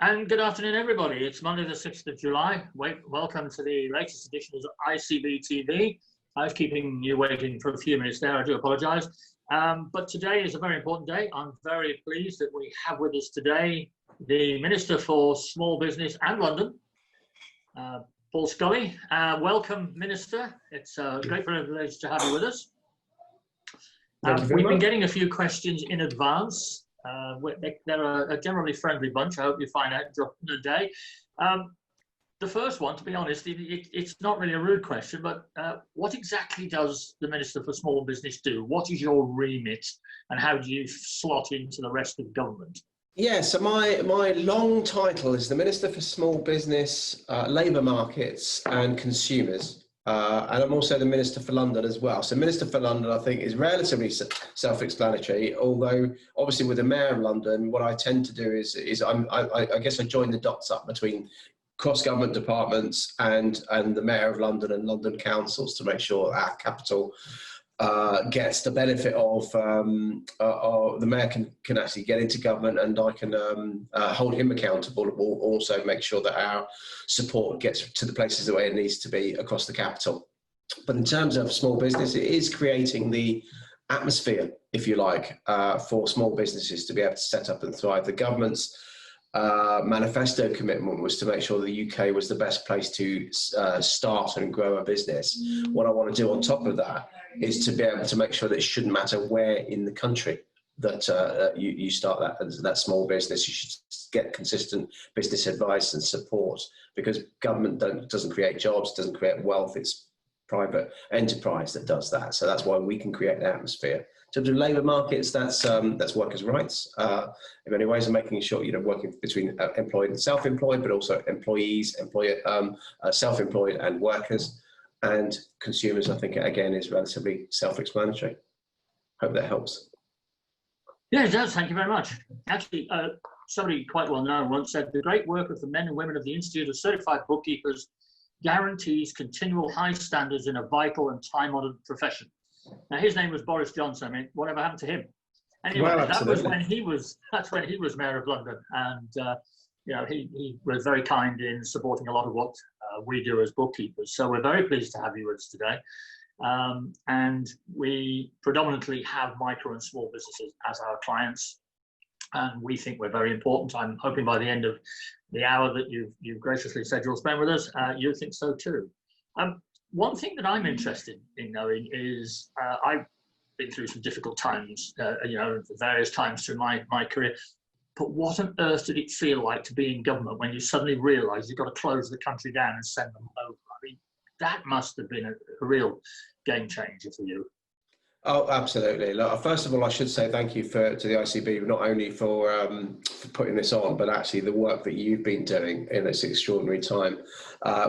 And good afternoon, everybody. It's Monday, the 6th of July. Welcome to the latest edition of ICB TV. I was keeping you waiting for a few minutes there. I do apologise. But today is a very important day. I'm very pleased that we have with us today the Minister for Small Business and London, Paul Scully. Welcome, Minister. It's a great privilege to have you with us. We've been getting a few questions in advance. They're a generally friendly bunch. I hope you find out during the day. The first one, to be honest, it's not really a rude question, but what exactly does the Minister for Small Business do? What is your remit, and how do you slot into the rest of government? Yeah, so my long title is the Minister for Small Business, Labour Markets and Consumers. And I'm also the Minister for London as well. So Minister for London, I think, is relatively self-explanatory, although obviously with the Mayor of London, what I tend to do is I guess I join the dots up between cross-government departments and the Mayor of London and London councils to make sure our capital gets the benefit of the Mayor can actually get into government, and I can hold him accountable. We'll also make sure that our support gets to the places the way it needs to be across the capital. But in terms of small business, it is creating the atmosphere, if you like, for small businesses to be able to set up and thrive. The government's manifesto commitment was to make sure the UK was the best place to start and grow a business. What I want to do on top of that is to be able to make sure that it shouldn't matter where in the country that you start that small business. You should get consistent business advice and support, because government doesn't create jobs, doesn't create wealth. It's private enterprise that does that. So that's why we can create an atmosphere. In terms of labour markets, that's workers' rights in many ways, and making sure working between employed and self-employed, but also employees, self-employed and workers, and consumers. I think again is relatively self-explanatory. Hope that helps. Yeah, it does. Thank you very much. Actually, somebody quite well known once said, "The great work of the men and women of the Institute of Certified Bookkeepers guarantees continual high standards in a vital and time-honoured profession." Now, his name was Boris Johnson. I mean, whatever happened to him? Anyway, well, that's when he was Mayor of London, and he was very kind in supporting a lot of what we do as bookkeepers. So we're very pleased to have you with us today. And we predominantly have micro and small businesses as our clients, and we think we're very important. I'm hoping by the end of the hour that you've graciously said you'll spend with us, you think so too. One thing that I'm interested in knowing is I've been through some difficult times, various times through my career. But what on earth did it feel like to be in government when you suddenly realise you've got to close the country down and send them over? I mean, that must have been a real game changer for you. Oh, absolutely. Look, first of all, I should say thank you to the ICB, not only for putting this on, but actually the work that you've been doing in this extraordinary time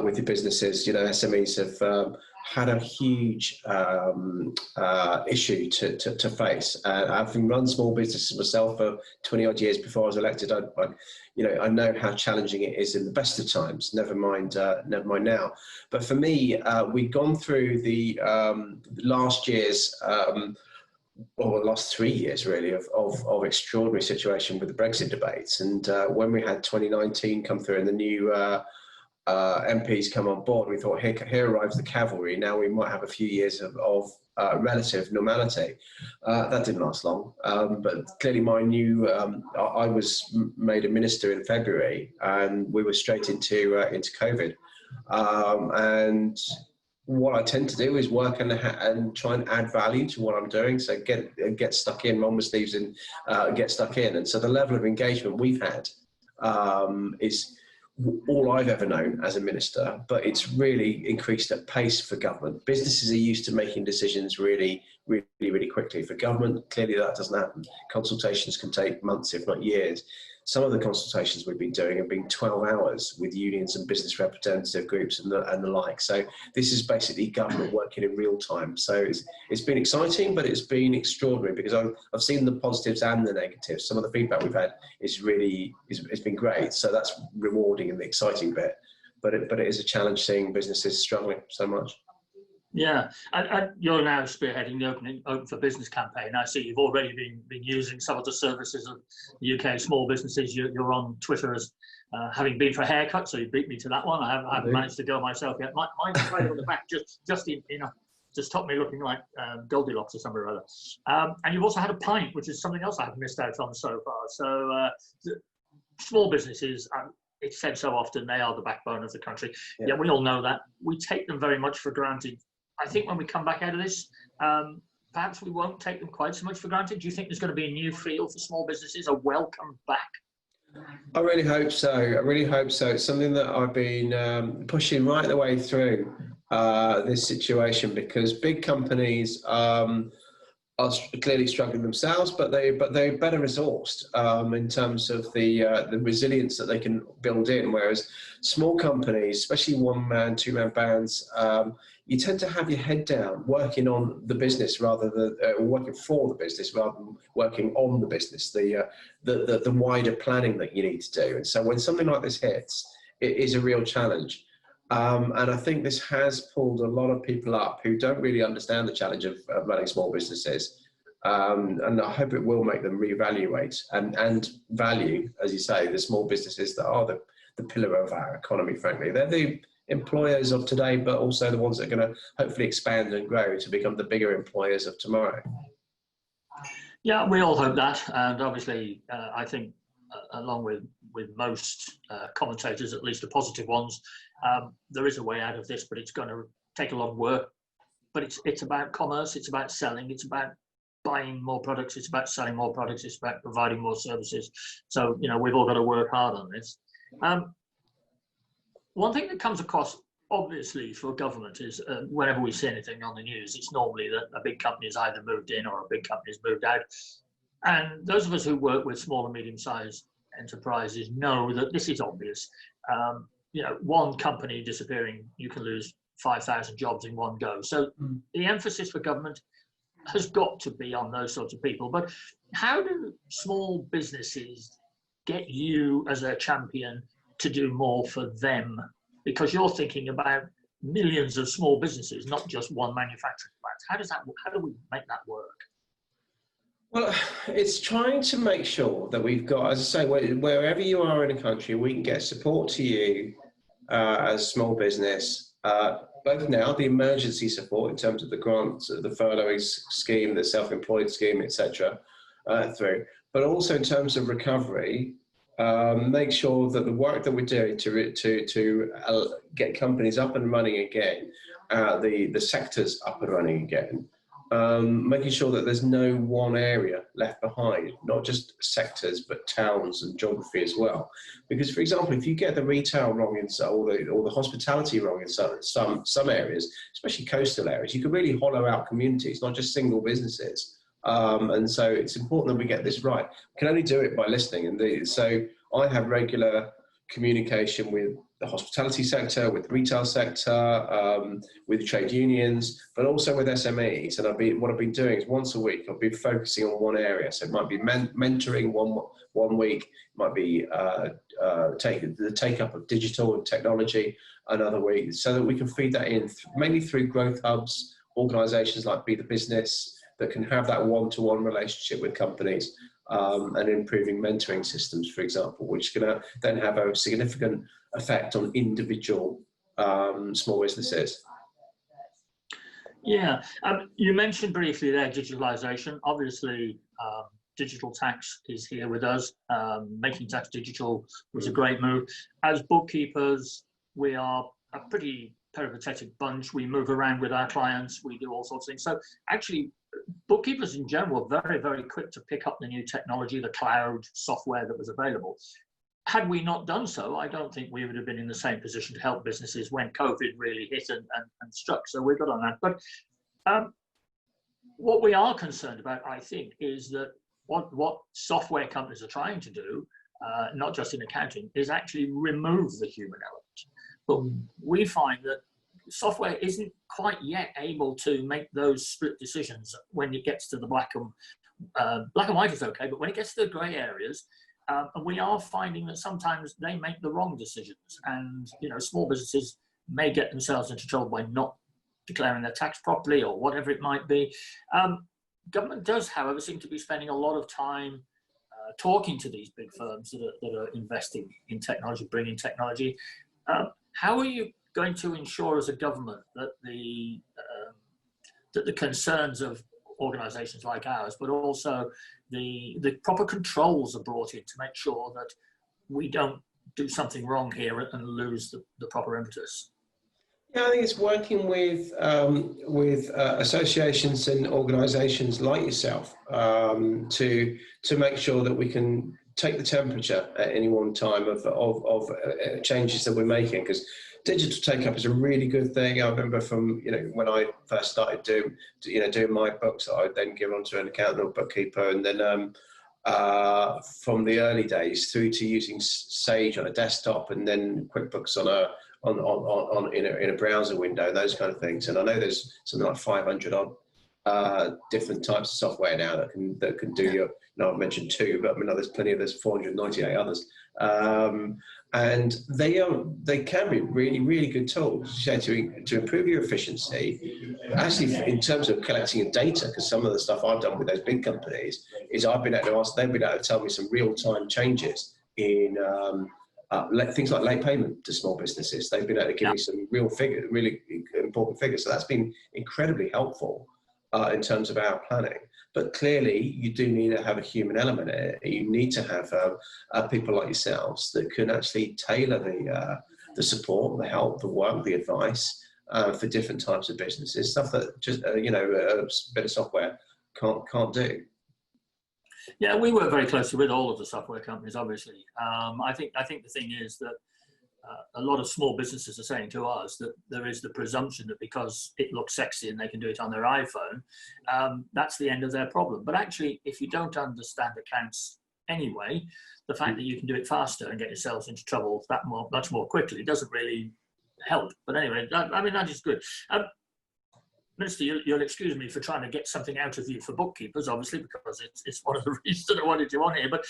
with your businesses. SMEs have had a huge issue to face. Having run small businesses myself for 20 odd years before I was elected, I know how challenging it is in the best of times. Never mind now. But for me, we'd gone through the last year's, the last 3 years really of extraordinary situation with the Brexit debates, and when we had 2019 come through and the new MPs come on board, we thought, here arrives the cavalry. Now we might have a few years of relative normality. That didn't last long, but clearly I was made a minister in February, and we were straight into COVID. And what I tend to do is work and try and add value to what I'm doing. So get stuck in, roll my sleeves and get stuck in. And so the level of engagement we've had is all I've ever known as a minister, but it's really increased at pace for government. Businesses are used to making decisions really quickly. For government, clearly that doesn't happen. Consultations can take months, if not years. Some of the consultations we've been doing have been 12 hours with unions and business representative groups and the like. So this is basically government working in real time. So it's been exciting, but it's been extraordinary because I've seen the positives and the negatives. Some of the feedback we've had it's been great. So that's rewarding and the exciting bit. But it is a challenge seeing businesses struggling so much. Yeah, and you're now spearheading the Open for Business campaign. I see you've already been using some of the services of the UK small businesses. You're on Twitter as having been for a haircut, so you beat me to that one. I haven't managed to go myself yet. Mine's right on the back, just in to stop me looking like Goldilocks or somewhere or other. And you've also had a pint, which is something else I've missed out on so far. So small businesses, it's said so often, they are the backbone of the country. Yeah, we all know that. We take them very much for granted. I think when we come back out of this, perhaps we won't take them quite so much for granted. Do you think there's going to be a new field for small businesses, a welcome back? I really hope so. I really hope so. It's something that I've been pushing right the way through this situation, because big companies are clearly struggling themselves, but they're better resourced in terms of the resilience that they can build in. Whereas small companies, especially one-man, two-man bands, you tend to have your head down, working on the business rather than working for the business rather than working on the business. The wider planning that you need to do. And so when something like this hits, it is a real challenge. And I think this has pulled a lot of people up who don't really understand the challenge of running small businesses. And I hope it will make them reevaluate and value, as you say, the small businesses that are the pillar of our economy, frankly. They're the employers of today, but also the ones that are going to hopefully expand and grow to become the bigger employers of tomorrow. Yeah, we all hope that. And obviously, I think along with most commentators, at least the positive ones, there is a way out of this, but it's going to take a lot of work. But it's about commerce, it's about selling, it's about buying more products, it's about selling more products, it's about providing more services. So, we've all got to work hard on this. One thing that comes across, obviously, for government is whenever we see anything on the news, it's normally that a big company has either moved in or a big company has moved out. And those of us who work with small and medium-sized enterprises know that this is obvious. One company disappearing, you can lose 5,000 jobs in one go. So the emphasis for government has got to be on those sorts of people. But how do small businesses get you as their champion to do more for them? Because you're thinking about millions of small businesses, not just one manufacturing plant. How do we make that work? Well, it's trying to make sure that we've got, as I say, wherever you are in a country, we can get support to you as a small business, both now, the emergency support in terms of the grants, the furloughing scheme, the self-employed scheme, etc., but also in terms of recovery, make sure that the work that we're doing to get companies up and running again, the sectors up and running again, making sure that there's no one area left behind, not just sectors, but towns and geography as well. Because, for example, if you get the retail wrong in or the hospitality wrong in some areas, especially coastal areas, you can really hollow out communities, not just single businesses. And so it's important that we get this right. We can only do it by listening. And so I have regular communication with the hospitality sector, with the retail sector, with trade unions, but also with SMEs. And what I've been doing is once a week, I've been focusing on one area. So it might be mentoring one week, it might be the take-up of digital and technology another week, so that we can feed that in, mainly through growth hubs, organisations like Be the Business, that can have that one-to-one relationship with companies, and improving mentoring systems, for example, which can then have a significant effect on individual small businesses. Yeah, you mentioned briefly there digitalisation. Obviously, digital tax is here with us. Making tax digital was a great move. As bookkeepers, we are a pretty peripatetic bunch. We move around with our clients. We do all sorts of things. So actually, bookkeepers in general were very, very quick to pick up the new technology, the cloud software that was available. Had we not done so, I don't think we would have been in the same position to help businesses when COVID really hit and struck. So we're good on that. But what we are concerned about, I think, is that what software companies are trying to do, not just in accounting, is actually remove the human element. But we find that software isn't quite yet able to make those split decisions when it gets to the black and white is okay, but when it gets to the grey areas, and we are finding that sometimes they make the wrong decisions, and small businesses may get themselves into trouble by not declaring their tax properly or whatever it might be. Government does, however, seem to be spending a lot of time talking to these big firms that are investing in technology, bringing technology. How are you going to ensure as a government that the concerns of organisations like ours, but also the proper controls are brought in to make sure that we don't do something wrong here and lose the proper impetus? Yeah, I think it's working with associations and organisations like yourself to make sure that we can take the temperature at any one time of changes that we're making, because digital take-up is a really good thing. I remember from when I first started doing my books that I would then give on to an accountant or bookkeeper, and then from the early days through to using Sage on a desktop and then QuickBooks in a browser window, those kind of things. And I know there's something like 500 odd different types of software now that can do your. I've mentioned two, but I mean there's 498 others. And they can be really, really good tools to improve your efficiency. Actually, in terms of collecting your data, because some of the stuff I've done with those big companies is I've been able to ask, they've been able to tell me some real-time changes in things like late payment to small businesses. They've been able to give me some really important figures. So that's been incredibly helpful in terms of our planning. But clearly, you do need to have a human element in it. You need to have people like yourselves that can actually tailor the support, the help, the work, the advice for different types of businesses. Stuff that just a bit of software can't do. Yeah, we work very closely with all of the software companies. Obviously, I think the thing is that a lot of small businesses are saying to us that there is the presumption that because it looks sexy and they can do it on their iPhone, that's the end of their problem. But actually, if you don't understand accounts anyway, the fact that you can do it faster and get yourselves into trouble much more quickly doesn't really help. But anyway, that is good. Minister, you'll excuse me for trying to get something out of you for bookkeepers, obviously, because it's one of the reasons I wanted you on here. But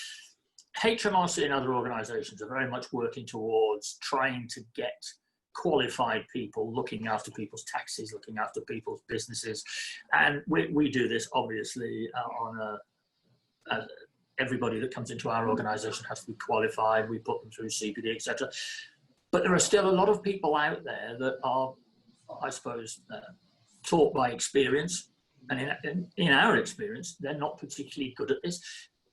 HMRC and other organisations are very much working towards trying to get qualified people looking after people's taxes, looking after people's businesses. And we do this, obviously, everybody that comes into our organisation has to be qualified. We put them through CPD, etc. But there are still a lot of people out there that are, I suppose, taught by experience. And in our experience, they're not particularly good at this.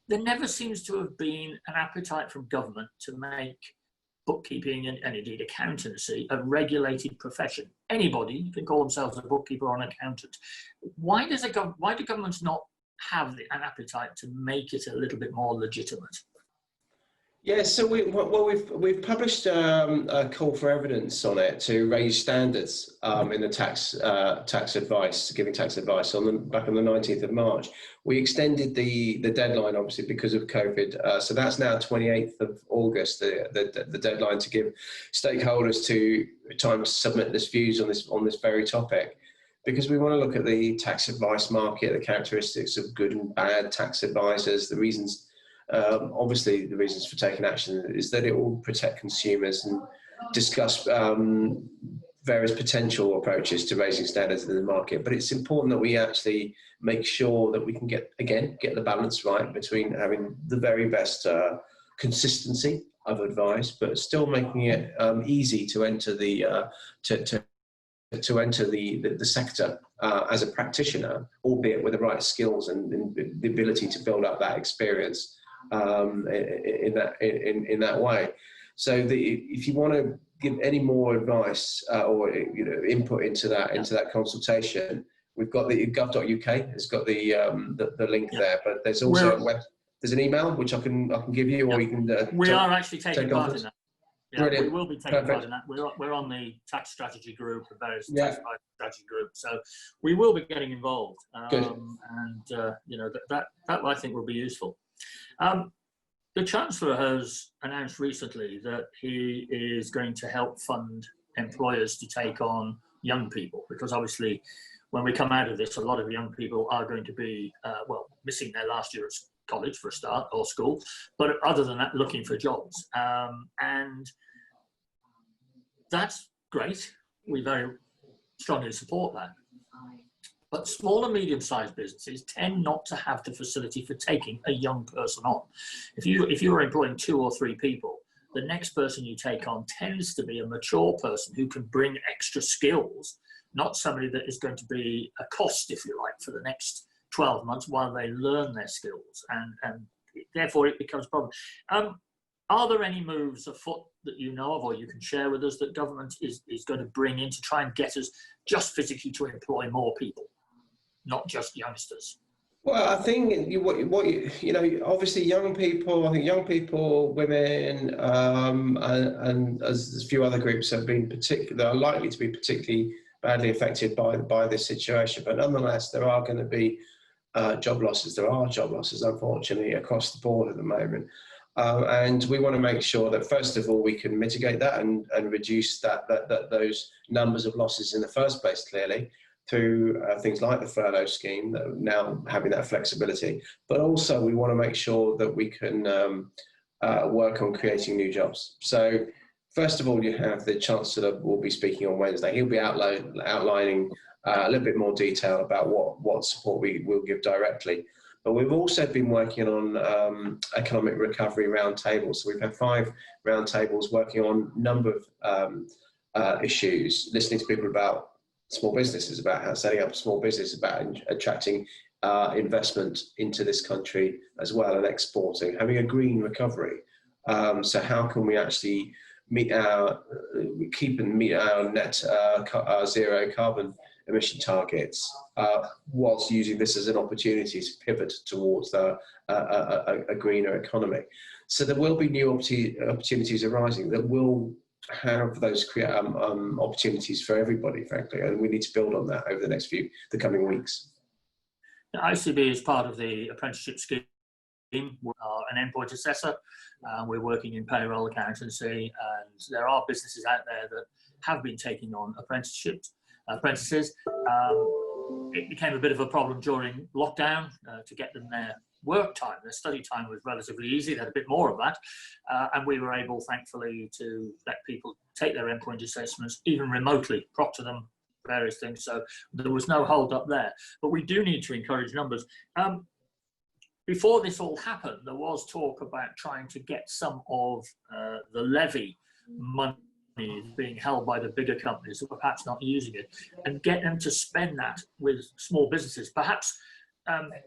There never seems to have been an appetite from government to make bookkeeping and indeed accountancy a regulated profession. Anybody can call themselves a bookkeeper or an accountant. Why do governments not have an appetite to make it a little bit more legitimate? Yeah, so we've published a call for evidence on it to raise standards in the tax advice, giving tax advice back on the 19th of March. We extended the deadline, obviously, because of COVID. So that's now 28th of August, the deadline to give stakeholders time to submit their views on this very topic. Because we want to look at the tax advice market, the characteristics of good and bad tax advisors, the reasons. Obviously, the reasons for taking action is that it will protect consumers and discuss various potential approaches to raising standards in the market. But it's important that we actually make sure that we can get the balance right between having the very best consistency of advice, but still making it easy to enter the sector as a practitioner, albeit with the right skills and the ability to build up that experience. In that way. So if you want to give any more advice or input into that consultation, we've got the gov.uk. It's got the link there, but there's also there's an email which I can give you, or you can. We are actually taking part in that. Yeah, Brilliant. We will be taking part in that. We're on the tax strategy group, the various tax strategy groups, so we will be getting involved. Good. And that I think will be useful. The Chancellor has announced recently that he is going to help fund employers to take on young people, because obviously when we come out of this, a lot of young people are going to be, missing their last year of college for a start, or school, but other than that, looking for jobs. And that's great. We very strongly support that. But small and medium-sized businesses tend not to have the facility for taking a young person on. If you're employing 2 or 3 people, the next person you take on tends to be a mature person who can bring extra skills, not somebody that is going to be a cost, if you like, for the next 12 months while they learn their skills, and therefore it becomes a problem. Are there any moves afoot that you know of or you can share with us that government is going to bring in to try and get us just physically to employ more people, not just youngsters? Well, I think obviously young people. I think young people, women, and as a few other groups have been are likely to be particularly badly affected by this situation. But nonetheless, there are going to be job losses. There are job losses, unfortunately, across the board at the moment. And we want to make sure that, first of all, we can mitigate that and reduce those numbers of losses in the first place, clearly, through things like the furlough scheme, that now having that flexibility. But also we want to make sure that we can work on creating new jobs. So first of all, you have the Chancellor will be speaking on Wednesday. He'll be outlining a little bit more detail about what support we will give directly. But we've also been working on economic recovery roundtables. So we've had 5 roundtables working on a number of issues, listening to people about small businesses, about how setting up a small business, about attracting investment into this country as well, and exporting, having a green recovery. So how can we actually meet our net zero carbon emission targets whilst using this as an opportunity to pivot towards a greener economy. So there will be new opportunities arising that will have those opportunities for everybody, frankly, and we need to build on that over the coming weeks. The ICB is part of the apprenticeship scheme. We are an endpoint assessor. We're working in payroll accountancy, and there are businesses out there that have been taking on apprentices. It became a bit of a problem during lockdown to get them their work time. Their study time was relatively easy. They had a bit more of that. And we were able, thankfully, to let people take their endpoint assessments, even remotely, proctor them, various things. So there was no hold up there. But we do need to encourage numbers. Before this all happened, there was talk about trying to get some of the levy money being held by the bigger companies that were perhaps not using it, and get them to spend that with small businesses, perhaps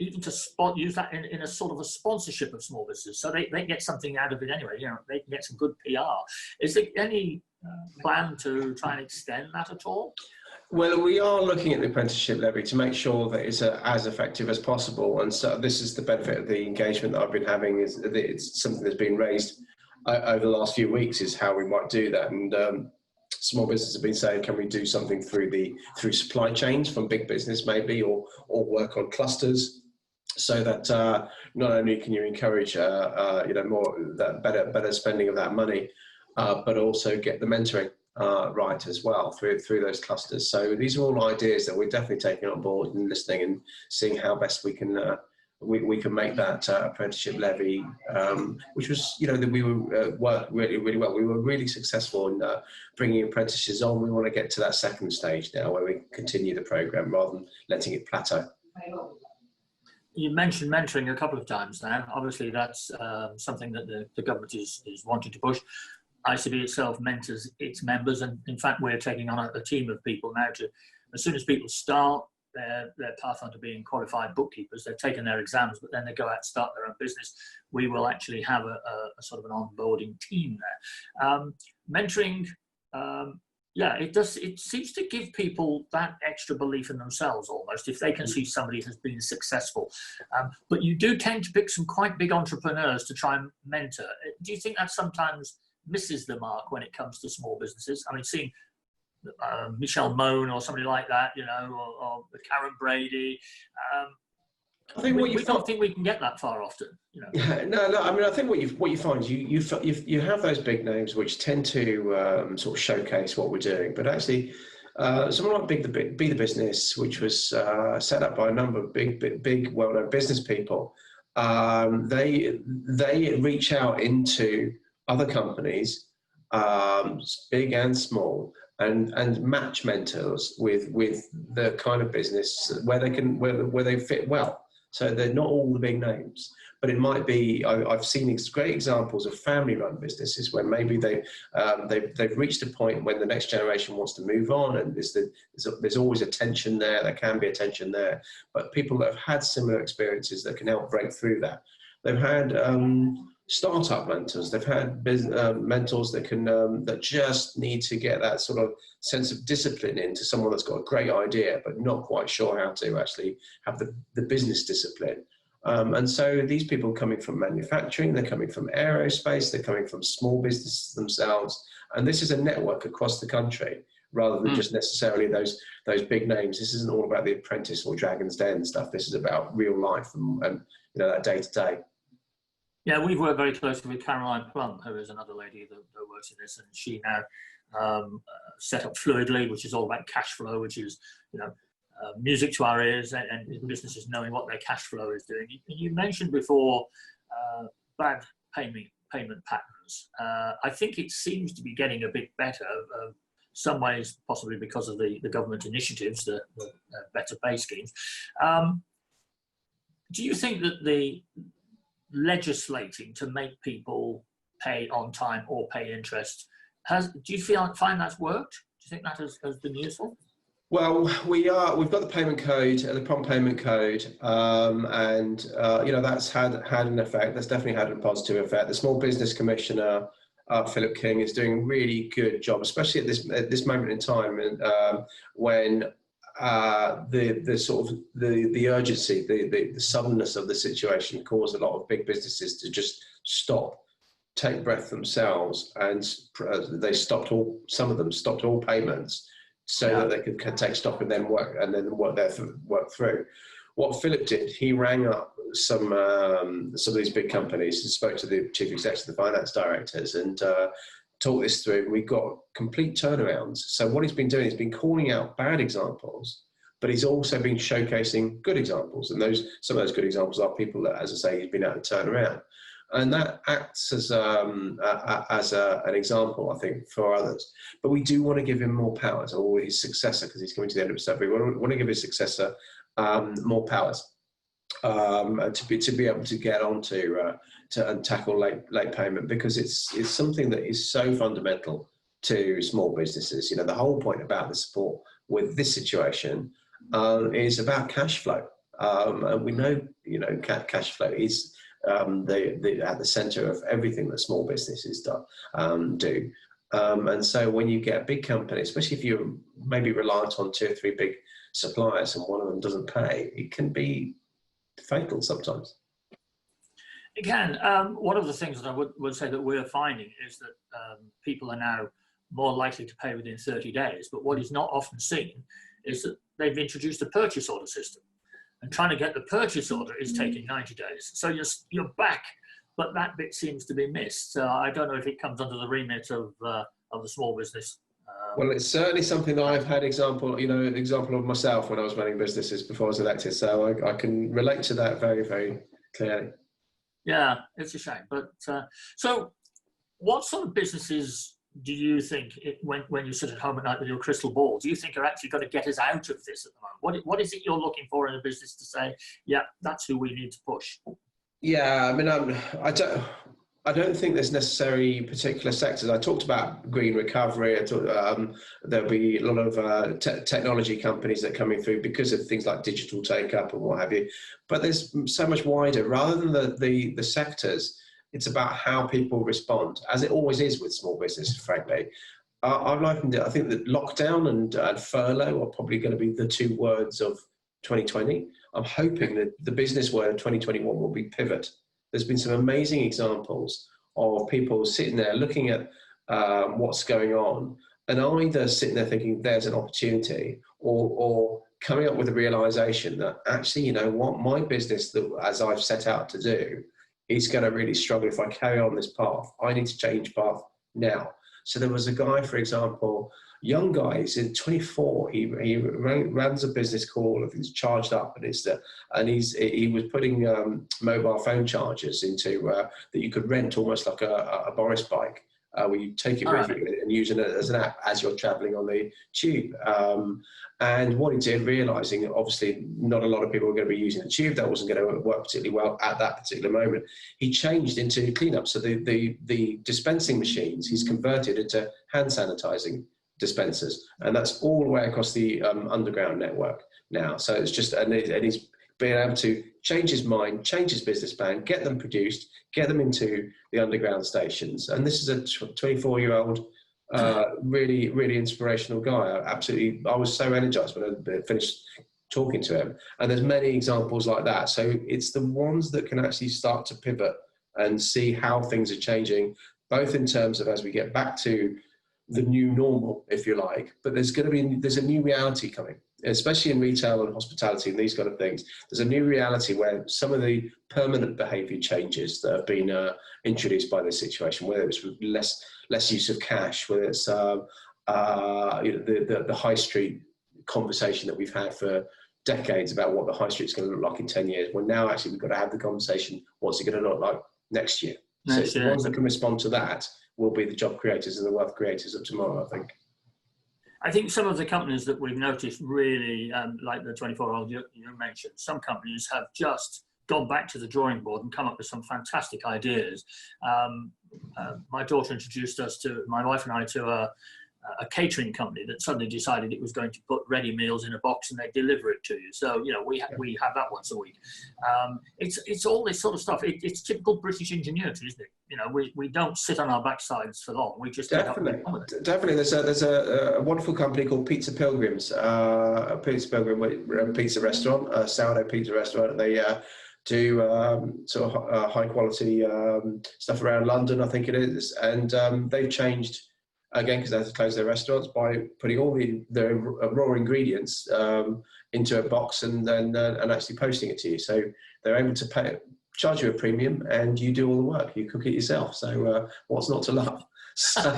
even to use that in a sort of a sponsorship of small businesses, so they get something out of it anyway. They can get some good PR. Is there any plan to try and extend that at all? Well, we are looking at the apprenticeship levy to make sure that it's as effective as possible, and so this is the benefit of the engagement that I've been having. Is that it's something that's been raised over the last few weeks, is how we might do that. And small businesses have been saying, can we do something through supply chains from big business maybe, or work on clusters, so that not only can you encourage better spending of that money, but also get the mentoring right as well through those clusters. So these are all ideas that we're definitely taking on board and listening and seeing how best we can make that apprenticeship levy, which was, that we worked really, really well. We were really successful in bringing apprentices on. We want to get to that second stage now, where we continue the programme rather than letting it plateau. You mentioned mentoring a couple of times now. Obviously, that's something that the government is wanting to push. ICB itself mentors its members, and in fact, we're taking on a team of people now to, as soon as people start their path onto being qualified bookkeepers, they've taken their exams, but then they go out and start their own business. We will actually have a sort of an onboarding team there. Mentoring, it seems to give people that extra belief in themselves almost, if they can see somebody has been successful. But you do tend to pick some quite big entrepreneurs to try and mentor. Do you think that sometimes misses the mark when it comes to small businesses? I mean, seeing Michelle Moan or somebody like that, or Karen Brady. I think we don't think we can get that far often. No. I mean, I think what you find is you have those big names which tend to sort of showcase what we're doing, but actually, someone like Be the Business, which was set up by a number of big well-known business people, they reach out into other companies, big and small, and match mentors with the kind of business where they fit well. So they're not all the big names, but it might be. I've seen great examples of family-run businesses where maybe they've reached a point when the next generation wants to move on, and there's always a tension there. There can be a tension there, but people that have had similar experiences that can help break through that. They've had startup mentors. They've had mentors that can that just need to get that sort of sense of discipline into someone that's got a great idea but not quite sure how to actually have the business discipline. And so these people coming from manufacturing, they're coming from aerospace, they're coming from small businesses themselves, and this is a network across the country rather than just necessarily those big names. This isn't all about The Apprentice or Dragon's Den stuff. This is about real life and that day to day. Yeah, we've worked very closely with Caroline Plum, who is another lady that works in this, and she now set up Fluidly, which is all about cash flow, which is music to our ears, and businesses knowing what their cash flow is doing. You mentioned before bad payment patterns. I think it seems to be getting a bit better. Some ways, possibly because of the government initiatives, the better pay schemes. Do you think that the legislating to make people pay on time or pay interest do you find that's worked? Do you think that has been useful? Well, we've got the payment code, the prompt payment code, and that's had an effect. That's definitely had a positive effect. The Small Business Commissioner, Philip King, is doing a really good job, especially at this moment in time, when the sort of the urgency, the suddenness of the situation caused a lot of big businesses to just stop, take breath themselves, and some of them stopped all payments so that they could take stock and then work through. What Philip did, he rang up some of these big companies and spoke to the chief execs, the finance directors, and talked this through. We got complete turnarounds. So what he's been doing, he's been calling out bad examples, but he's also been showcasing good examples. And some of those good examples are people that, as I say, he's been able to turn around. And that acts as an example, I think, for others. But we do want to give him more powers, or his successor, because he's coming to the end of his stuff. We want to give his successor more powers to be able to get on to and tackle late payment, because it's something that is so fundamental to small businesses. The whole point about the support with this situation is about cash flow, and we know cash flow is at the centre of everything that small businesses do. And so when you get a big company, especially if you're maybe reliant on 2 or 3 big suppliers and one of them doesn't pay, it can be fatal sometimes. Again, one of the things that I would say that we're finding is that people are now more likely to pay within 30 days. But what is not often seen is that they've introduced a purchase order system. And trying to get the purchase order is taking 90 days. So you're back, but that bit seems to be missed. So I don't know if it comes under the remit of the small business. Well, it's certainly something that I've had an example of myself when I was running businesses before I was elected. So I can relate to that very, very clearly. Yeah, it's a shame. But so what sort of businesses do you think, when you sit at home at night with your crystal ball, do you think are actually going to get us out of this at the moment? What is it you're looking for in a business to say, yeah, that's who we need to push? Yeah, I mean, I don't think there's necessarily particular sectors. I talked about green recovery. There'll be a lot of technology companies that are coming through because of things like digital take-up and what have you. But there's so much wider. Rather than the sectors, it's about how people respond, as it always is with small business, frankly. I've likened it. I think that lockdown and furlough are probably going to be the 2 words of 2020. I'm hoping that the business word of 2021 will be pivot. There's been some amazing examples of people sitting there looking at what's going on, and either sitting there thinking there's an opportunity, or coming up with a realization that actually, what, my business, that as I've set out to do, is going to really struggle if I carry on this path. I need to change path now. So there was a guy, for example, young guy, he's in 24. He runs a business called, he's Charged Up, and he was putting mobile phone chargers into that you could rent, almost like a Boris bike, where you take it with you and use it as an app as you're travelling on the tube. And what he did, realising obviously not a lot of people were going to be using the tube, that wasn't going to work particularly well at that particular moment, he changed into cleanup. So the dispensing machines he's converted into hand sanitizing dispensers, and that's all the way across the underground network now. So it's just, and he's been able to change his mind, change his business plan, get them produced, get them into the underground stations. And this is a 24-year-old, really, really inspirational guy. I was so energized when I finished talking to him. And there's many examples like that. So it's the ones that can actually start to pivot and see how things are changing, both in terms of as we get back to the new normal, if you like, but there's a new reality coming, especially in retail and hospitality and these kind of things. There's a new reality where some of the permanent behaviour changes that have been introduced by this situation, whether it's less use of cash, whether it's the high street conversation that we've had for decades about what the high street's going to look like in 10 years. Well, now actually we've got to have the conversation, what's it going to look like next year? So it's the ones that can respond to that will be the job creators and the wealth creators of tomorrow, I think. I think some of the companies that we've noticed really, like the 24-year-old you mentioned, some companies have just gone back to the drawing board and come up with some fantastic ideas. My daughter introduced my wife and I, to a catering company that suddenly decided it was going to put ready meals in a box and they deliver it to you. So, we have that once a week. It's all this sort of stuff. It's typical British ingenuity, isn't it? We don't sit on our backsides for long. We just definitely. There's a wonderful company called Pizza Pilgrims, a pizza restaurant, a sourdough pizza restaurant. And they do sort of high quality stuff around London, I think it is. And they've changed, again, because they had to close their restaurants, by putting all the raw ingredients into a box and then and actually posting it to you. So they're able to charge you a premium and you do all the work. You cook it yourself. So what's not to love? So,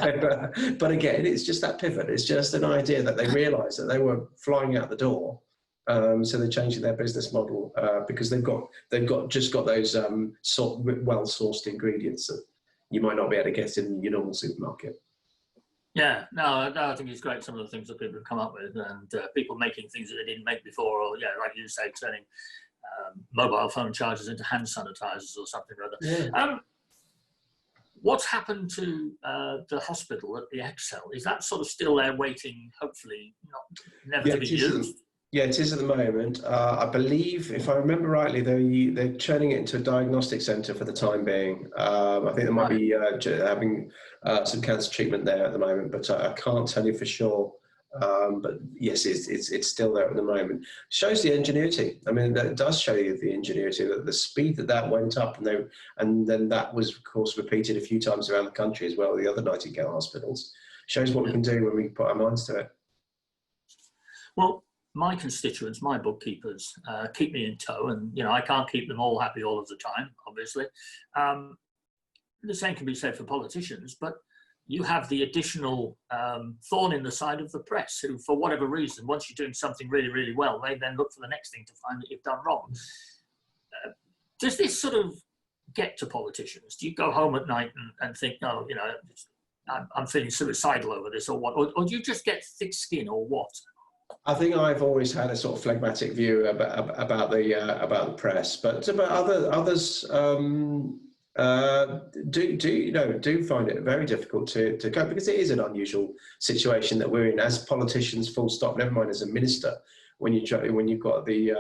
but again, it's just that pivot. It's just an idea that they realised that they were flying out the door. So they're changing their business model because they've got those well-sourced ingredients that you might not be able to get in your normal supermarket. Yeah, no, I think it's great, some of the things that people have come up with, and people making things that they didn't make before, or, like you say, turning mobile phone chargers into hand sanitizers or something or other. Yeah. What's happened to the hospital at the Excel? Is that sort of still there waiting, hopefully never to be used? Yeah, it is at the moment. I believe, if I remember rightly, they're turning it into a diagnostic centre for the time being. I think they might be having some cancer treatment there at the moment, but I can't tell you for sure. But yes, it's still there at the moment. Shows the ingenuity. I mean, that does show you the ingenuity, that the speed that went up, and then that was, of course, repeated a few times around the country as well, the other Nightingale hospitals. Shows what we can do when we put our minds to it. Well, my constituents, my bookkeepers, keep me in tow, and I can't keep them all happy all of the time, obviously. The same can be said for politicians, but you have the additional thorn in the side of the press, who, for whatever reason, once you're doing something really, really well, they then look for the next thing to find that you've done wrong. Does this sort of get to politicians? Do you go home at night and think, no, I'm feeling suicidal over this, or what? Or do you just get thick skin, or what? I think I've always had a sort of phlegmatic view about the press, but others do find it very difficult to cope, because it is an unusual situation that we're in as politicians. Full stop. Never mind as a minister, when you've got the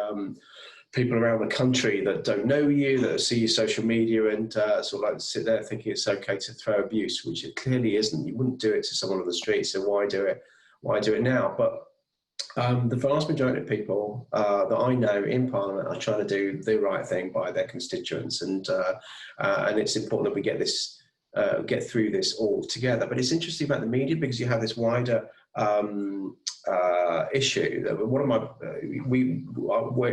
people around the country that don't know you, that see your social media and sort of like sit there thinking it's okay to throw abuse, which it clearly isn't. You wouldn't do it to someone on the street, so why do it? Why do it now? But the vast majority of people that I know in Parliament are trying to do the right thing by their constituents, and it's important that we get through this all together. But it's interesting about the media, because you have this wider issue. If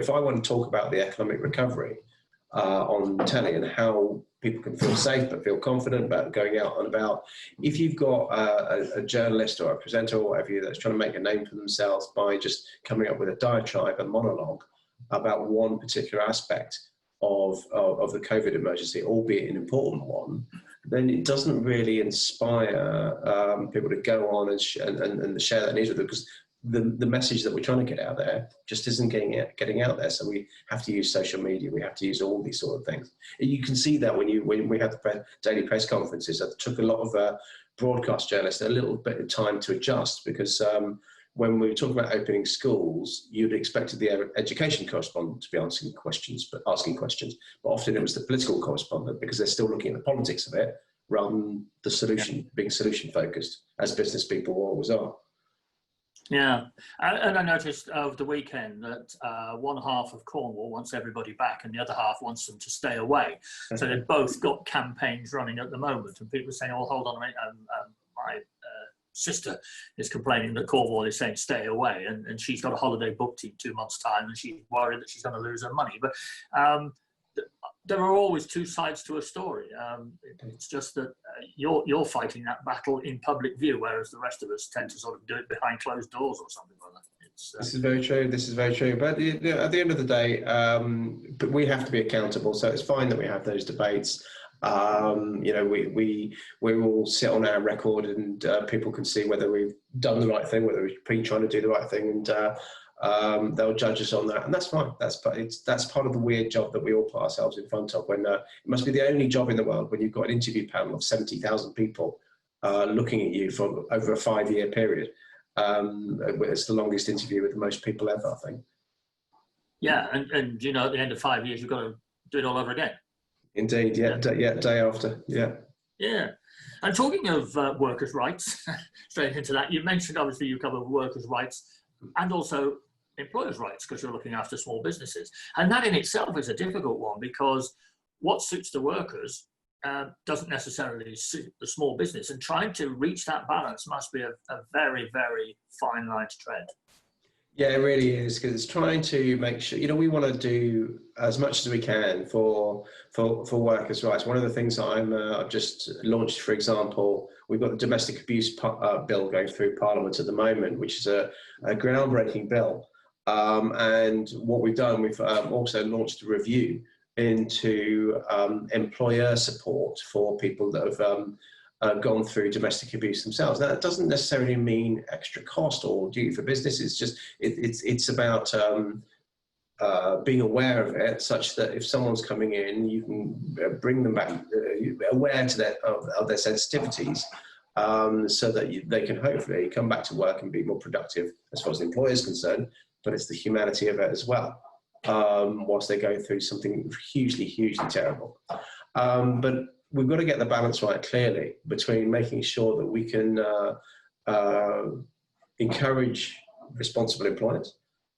I want to talk about the economic recovery on telly and how people can feel safe but feel confident about going out and about, if you've got a journalist or a presenter or whatever that's trying to make a name for themselves by just coming up with a diatribe, a monologue about one particular aspect of the COVID emergency, albeit an important one, then it doesn't really inspire people to go on and share their news with them, because the message that we're trying to get out there just isn't getting out there. So we have to use social media. We have to use all these sort of things. You can see that when we had the daily press conferences. It took a lot of broadcast journalists a little bit of time to adjust, because when we were talking about opening schools, you'd expected the education correspondent to be asking questions, but often it was the political correspondent, because they're still looking at the politics of it rather than the solution, being solution focused, as business people always are. Yeah, and I noticed over the weekend that one half of Cornwall wants everybody back and the other half wants them to stay away. So they've both got campaigns running at the moment, and people are saying, oh, hold on a minute, my sister is complaining that Cornwall is saying stay away, and she's got a holiday booked in 2 months' time, and she's worried that she's going to lose her money. But there are always two sides to a story. It's just that you're fighting that battle in public view, whereas the rest of us tend to sort of do it behind closed doors or something like that. This is very true. This is very true. But at the end of the day, but we have to be accountable. So it's fine that we have those debates. We will sit on our record, and people can see whether we've done the right thing, whether we've been trying to do the right thing, and they'll judge us on that, and that's fine. That's part of the weird job that we all put ourselves in front of. When it must be the only job in the world when you've got an interview panel of 70,000 people looking at you for over a 5-year period. It's the longest interview with the most people ever, I think. Yeah, and at the end of 5 years, you've got to do it all over again. Indeed, yeah, day after, yeah. Yeah, and talking of workers' rights, straight into that, you mentioned obviously you cover workers' rights and also employers' rights, because you're looking after small businesses. And that in itself is a difficult one, because what suits the workers doesn't necessarily suit the small business. And trying to reach that balance must be a very, very fine line to tread. Yeah, it really is, because it's trying to make sure, we want to do as much as we can for workers' rights. One of the things that I've just launched, for example, we've got the domestic abuse bill going through Parliament at the moment, which is a groundbreaking bill. And what we've done, we've also launched a review into employer support for people that have gone through domestic abuse themselves. Now, that doesn't necessarily mean extra cost or duty for business. It's just it's about being aware of it, such that if someone's coming in, you can bring them back aware to of their sensitivities, so that they can hopefully come back to work and be more productive as far as the employer is concerned. But it's the humanity of it as well, whilst they go through something hugely, hugely terrible. But we've got to get the balance right, clearly, between making sure that we can encourage responsible employment,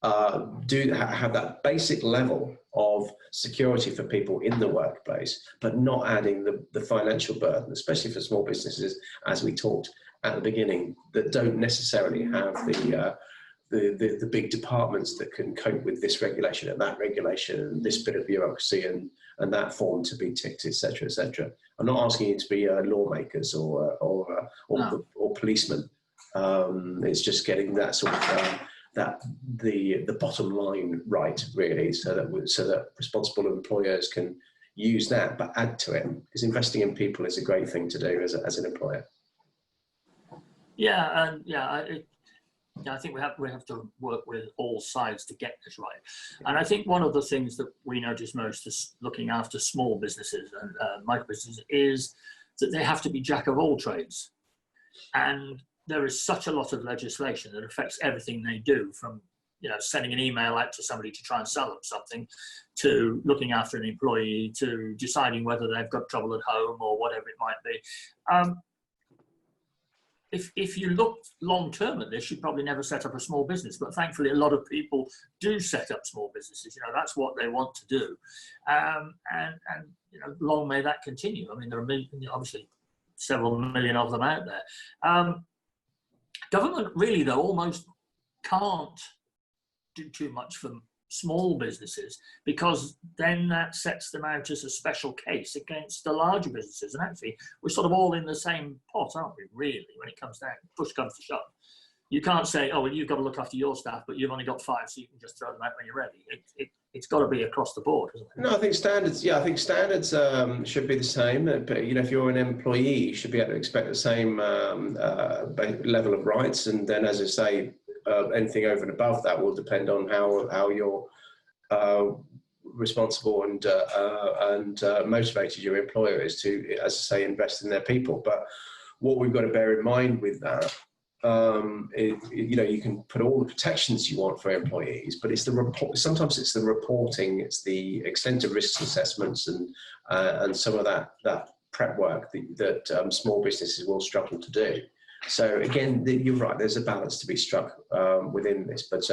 have that basic level of security for people in the workplace, but not adding the financial burden, especially for small businesses, as we talked at the beginning, that don't necessarily have the big departments that can cope with this regulation and that regulation and this bit of bureaucracy and that form to be ticked, etc., etc. I'm not asking you to be lawmakers or policemen. It's just getting that sort of the bottom line right, really, so that responsible employers can use that, but add to it, because investing in people is a great thing to do as an employer. Yeah, and I think we have to work with all sides to get this right. And I think one of the things that we notice most is looking after small businesses and micro businesses is that they have to be jack of all trades. And there is such a lot of legislation that affects everything they do, from sending an email out to somebody to try and sell them something, to looking after an employee, to deciding whether they've got trouble at home or whatever it might be. If you look long term at this, you'd probably never set up a small business. But thankfully, a lot of people do set up small businesses. That's what they want to do, and long may that continue. I mean, there are obviously several million of them out there. Government really, though, almost can't do too much for small businesses, because then that sets them out as a special case against the larger businesses. And actually, we're sort of all in the same pot, aren't we, really, when it comes down, push comes to shove. You can't say, oh, well, you've got to look after your staff, but you've only got 5, so you can just throw them out when you're ready. It's got to be across the board, isn't it? No, I think standards. Yeah, I think standards should be the same. But if you're an employee, you should be able to expect the same level of rights. And then, as I say, anything over and above that will depend on how you're responsible and motivated your employer is to, as I say, invest in their people. But what we've got to bear in mind with that. You can put all the protections you want for employees, but it's the report. Sometimes it's the reporting, it's the extent of risk assessments, and some of that prep work that small businesses will struggle to do. So again, you're right. There's a balance to be struck within this, but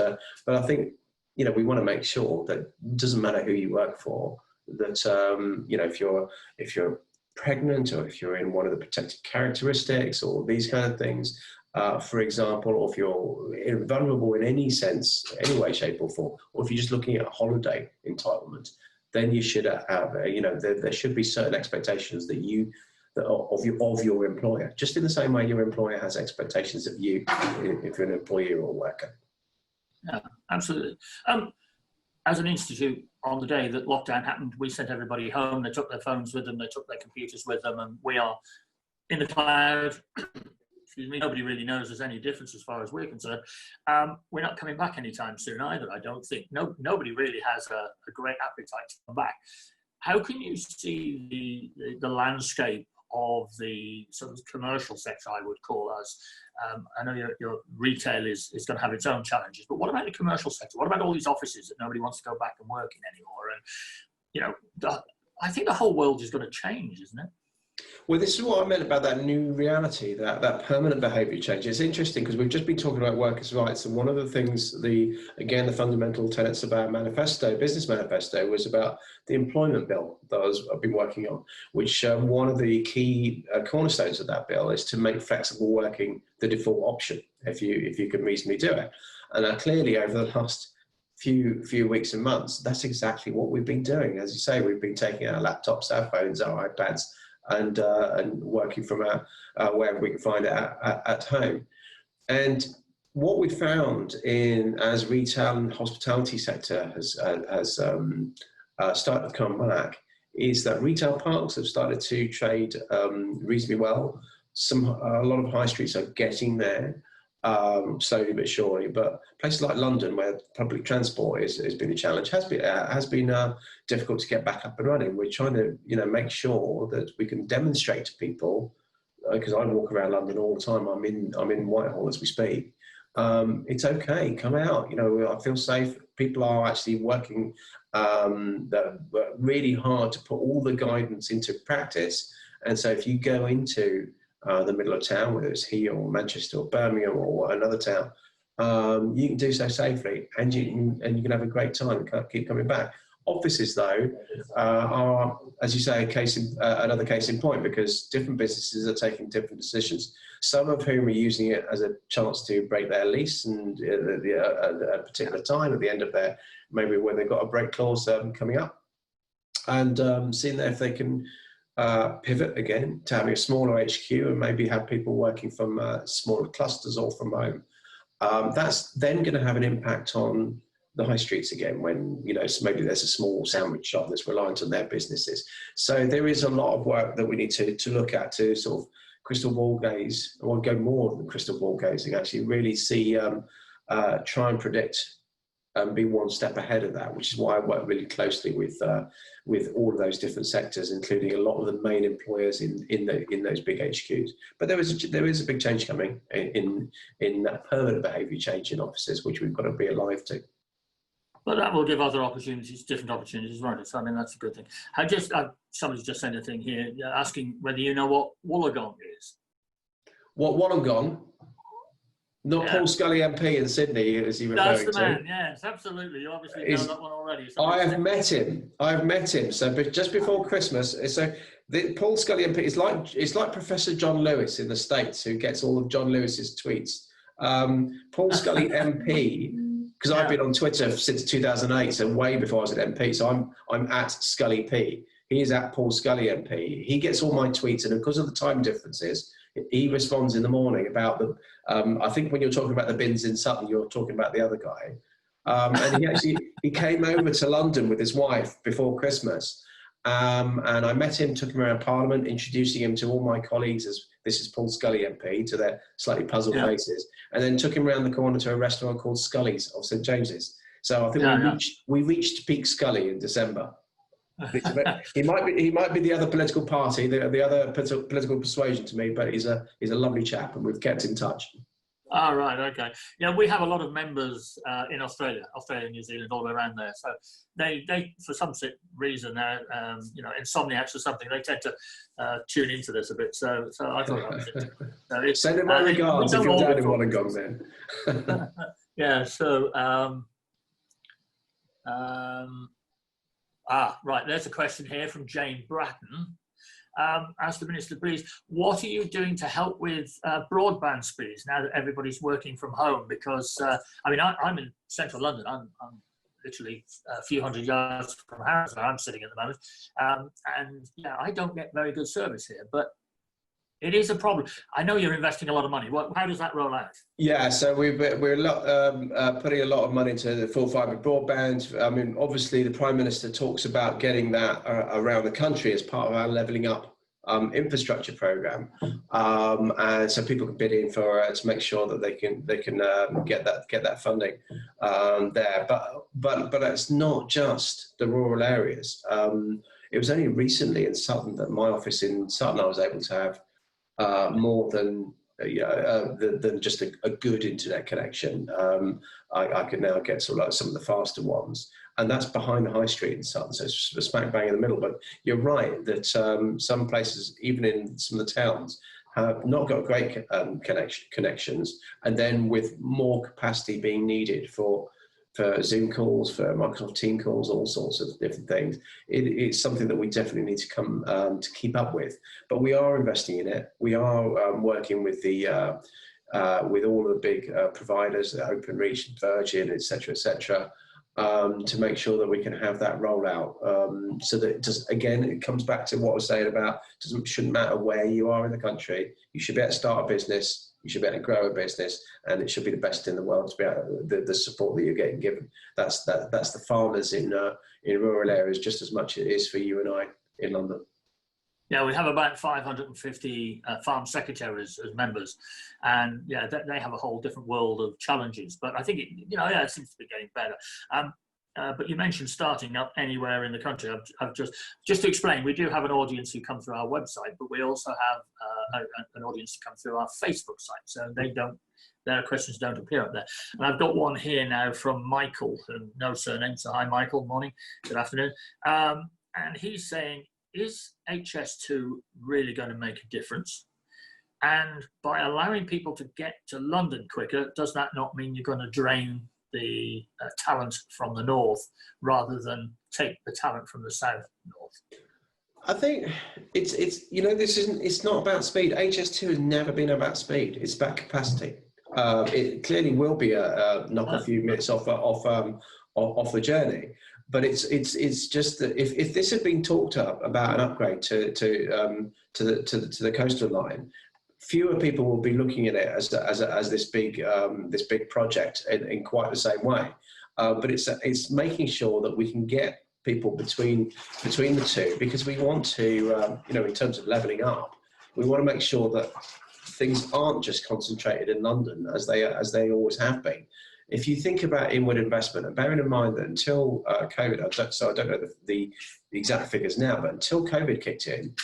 I think we want to make sure that it doesn't matter who you work for. That if you're pregnant or if you're in one of the protected characteristics or these kind of things. For example, or if you're vulnerable in any sense, any way, shape or form, or if you're just looking at holiday entitlement, then you should have, there should be certain expectations of your employer, just in the same way your employer has expectations of you if you're an employee or a worker. Yeah, absolutely. As an institute, on the day that lockdown happened, we sent everybody home. They took their phones with them, they took their computers with them, and we are in the cloud. Excuse me, nobody really knows there's any difference as far as we're concerned. We're not coming back anytime soon either, I don't think. Nobody really has a great appetite to come back. How can you see the landscape of the sort of commercial sector, I would call us? I know your retail is going to have its own challenges, but what about the commercial sector? What about all these offices that nobody wants to go back and work in anymore? And, I think the whole world is going to change, isn't it? Well, this is what I meant about that new reality, that permanent behaviour change. It's interesting because we've just been talking about workers' rights, and one of the things, the fundamental tenets of our business manifesto, was about the employment bill that I've been working on, which one of the key cornerstones of that bill is to make flexible working the default option, if you can reasonably do it. And clearly, over the last few weeks and months, that's exactly what we've been doing. As you say, we've been taking our laptops, our phones, our iPads, and working from wherever we can find it at home. And what we found as retail and hospitality sector has started to come back is that retail parks have started to trade reasonably well. A lot of high streets are getting there. Slowly but surely, but places like London, where public transport has been a challenge, has been difficult to get back up and running. We're trying to, make sure that we can demonstrate to people, because I walk around London all the time. I'm in Whitehall as we speak. It's okay, come out. I feel safe. People are actually working really hard to put all the guidance into practice. And so, if you go into the middle of town, whether it's here or Manchester or Birmingham or another town, you can do so safely, and you can have a great time and keep coming back. Offices, though, are, as you say, another case in point, because different businesses are taking different decisions. Some of whom are using it as a chance to break their lease and at a particular time at the end of maybe when they've got a break clause coming up, and seeing if they can pivot again to having a smaller HQ and maybe have people working from smaller clusters or from home. That's then going to have an impact on the high streets again, when maybe there's a small sandwich shop that's reliant on their businesses. So there is a lot of work that we need to look at to sort of crystal ball gaze, or go more than crystal ball gazing, actually really see, try and predict and be one step ahead of that, which is why I work really closely with all of those different sectors, including a lot of the main employers in those big HQs. But there is a big change coming in that permanent behaviour change in offices, which we've got to be alive to. But that will give other opportunities, different opportunities, won't it? So, I mean, that's a good thing. Somebody's just sent a thing here asking whether you know what Wollongong is. What Wollongong? Not Paul Scully MP in Sydney, as he referring to. That's the man, yes, absolutely. You obviously know that one already. I've met him. So just before Christmas, Paul Scully MP is like Professor John Lewis in the States, who gets all of John Lewis's tweets. Paul Scully MP, because I've been on Twitter since 2008, so way before I was an MP. So I'm at Scully P. He is at Paul Scully MP. He gets all my tweets, and because of the time differences, he responds in the morning about the, I think when you're talking about the bins in Sutton, you're talking about the other guy. And he came over to London with his wife before Christmas. And I met him, took him around Parliament, introducing him to all my colleagues as this is Paul Scully MP, to their slightly puzzled faces, and then took him around the corner to a restaurant called Scully's of St James's. So I think we reached peak Scully in December. He might be the other political party, the other political persuasion to me, but he's a lovely chap, and we've kept in touch. Oh, right, okay. Yeah, we have a lot of members in Australia, New Zealand, all around there. So they for some reason, insomniacs or something, they tend to tune into this a bit. So I thought that was it. Send him my regards if you're down in Wollongong then. Yeah, so, right, there's a question here from Jane Bratton. Ask the Minister, please, what are you doing to help with broadband speeds now that everybody's working from home? Because, I'm in central London. I'm literally a few hundred yards from house where I'm sitting at the moment. And I don't get very good service here, but it is a problem. I know you're investing a lot of money. How does that roll out? Yeah, so we're putting a lot of money into the full fibre broadband. I mean, obviously, the Prime Minister talks about getting that around the country as part of our levelling up infrastructure programme, and so people can bid in for it to make sure that they can get that funding there. But it's not just the rural areas. It was only recently in Sutton that my office in Sutton I was able to have more than just a good internet connection. I could now get sort of like some of the faster ones, and that's behind the high street in Sutton, so it's smack bang in the middle. But you're right that some places, even in some of the towns, have not got great connections, and then with more capacity being needed for Zoom calls, for Microsoft Team calls, all sorts of different things. It's something that we definitely need to come to keep up with. But we are investing in it. We are working with with all of the big providers, Openreach, Virgin, etc., to make sure that we can have that rollout. So that it comes back to what I was saying about shouldn't matter where you are in the country. You should be able to start a business. You should be able to grow a business, and it should be the best in the world to be able the support that you're getting given. That's the farmers in rural areas just as much as it is for you and I in London. Yeah, we have about 550 farm secretaries as members, and they have a whole different world of challenges. But I think it seems to be getting better. But you mentioned starting up anywhere in the country. I've just to explain, we do have an audience who come through our website, but we also have an audience who come through our Facebook site. So their questions don't appear up there. And I've got one here now from Michael, who no surname. So hi, Michael. Morning. Good afternoon. And he's saying, is HS2 really going to make a difference? And by allowing people to get to London quicker, does that not mean you're going to drain the talent from the north rather than take the talent from the south north? I think it's not about speed. HS2 has never been about speed. It's about capacity. It clearly will be knock a few minutes off the journey. But it's just that if this had been talked about an upgrade to the coastal line, fewer people will be looking at it as this big project in quite the same way. But it's making sure that we can get people between the two, because we want to in terms of levelling up, we want to make sure that things aren't just concentrated in London as they always have been. If you think about inward investment, and bearing in mind that until COVID, I don't know the exact figures now, but until COVID kicked in,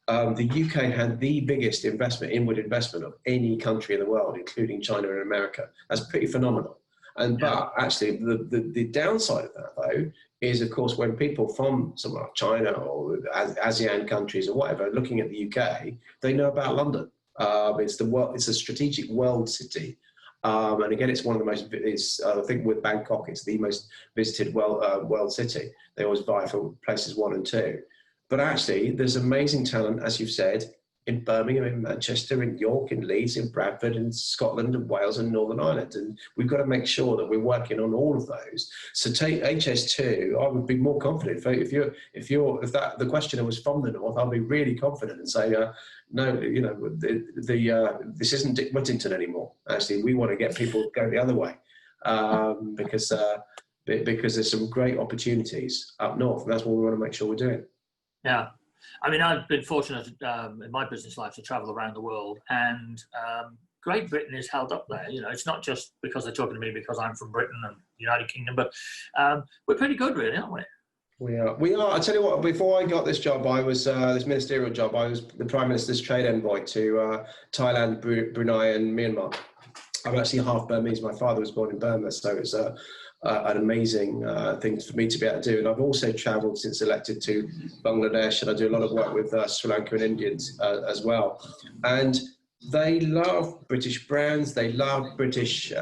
the UK had the biggest inward investment of any country in the world, including China and America. That's pretty phenomenal. But actually, the downside of that, though, is, of course, when people from somewhere like China or ASEAN countries or whatever looking at the UK, they know about London. It's a strategic world city. And again, it's one of the most, I think with Bangkok, it's the most visited world city. They always vie for places 1 and 2. But actually, there's amazing talent, as you've said, in Birmingham, in Manchester, in York, in Leeds, in Bradford, in Scotland, and Wales, and Northern Ireland. And we've got to make sure that we're working on all of those. So take HS2, I would be more confident. If the questioner was from the north, I'll be really confident and say, no, you know, this isn't Dick Whittington anymore. Actually, we want to get people to go the other way, because there's some great opportunities up north, and that's what we want to make sure we're doing. Yeah. I mean, I've been fortunate in my business life to travel around the world, and Great Britain is held up there. You know, it's not just because they're talking to me because I'm from Britain and the United Kingdom, but we're pretty good, really, aren't we? We are. I tell you what, before I got this job, I was this ministerial job. I was the Prime Minister's trade envoy to Thailand, Brunei, and Myanmar. I'm actually half Burmese. My father was born in Burma, so it's an amazing thing for me to be able to do. And I've also travelled since elected to Bangladesh, and I do a lot of work with Sri Lanka and Indians as well. And they love British brands. They love British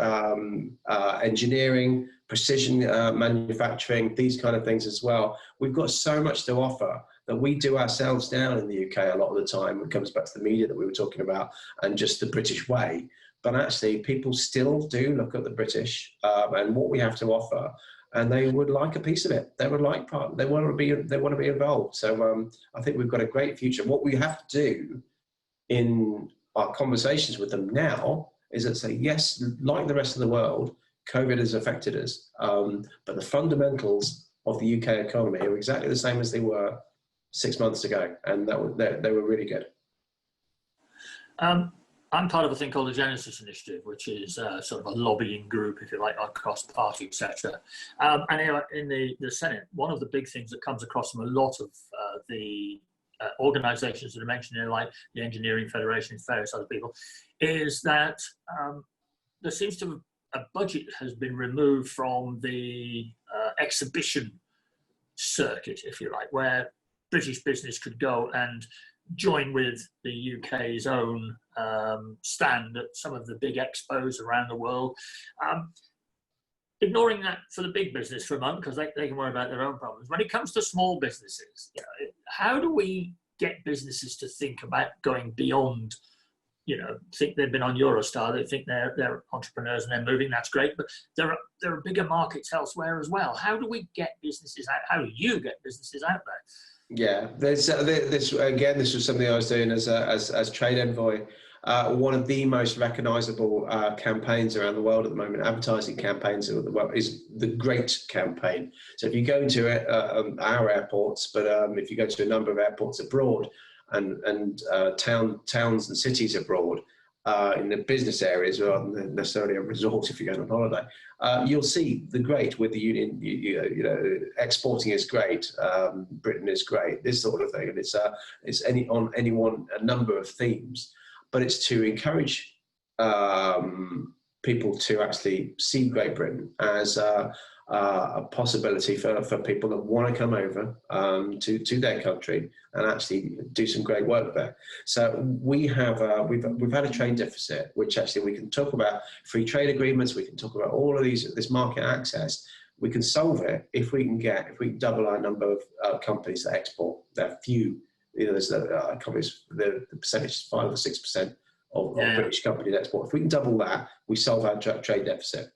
engineering, precision manufacturing, these kind of things as well. We've got so much to offer that we do ourselves down in the UK a lot of the time. It comes back to the media that we were talking about and just the British way. But actually, people still do look at the British and what we have to offer, and they would like a piece of it. They would like part. They want to be involved. So I think we've got a great future. What we have to do in our conversations with them now is that say, yes, like the rest of the world, COVID has affected us, but the fundamentals of the UK economy are exactly the same as they were 6 months ago, and they were really good. I'm part of a thing called the Genesis Initiative, which is sort of a lobbying group, if you like, across party, etc. And in the Senate, one of the big things that comes across from a lot of the organisations that are mentioned here, like the Engineering Federation and various other people, is that there seems to a budget has been removed from the exhibition circuit, if you like, where British business could go and join with the UK's own stand at some of the big expos around the world. Ignoring that for the big business for a moment, because they can worry about their own problems. When it comes to small businesses, you know, how do we get businesses to think about going beyond, you know, think they've been on Eurostar, they think they're entrepreneurs and they're moving, that's great, but there are bigger markets elsewhere as well. How do we get businesses out? How do you get businesses out there? Yeah, this was something I was doing as trade envoy. One of the most recognisable campaigns around the world at the moment, advertising campaigns is the Great campaign. So if you go into our airports, but if you go to a number of airports abroad and towns and cities abroad, in the business areas rather than necessarily a resort if you're going on holiday, you'll see the Great with the union. You know, exporting is great, Britain is great, this sort of thing, and it's a number of themes, but it's to encourage people to actually see Great Britain as a possibility for people that want to come over to their country and actually do some great work there. So we've had a trade deficit, which actually we can talk about free trade agreements. We can talk about all of this market access. We can solve it if we can double our number of companies that export. There are few. You know, there's companies. The percentage is 5 or 6% of British companies export. If we can double that, we solve our trade deficit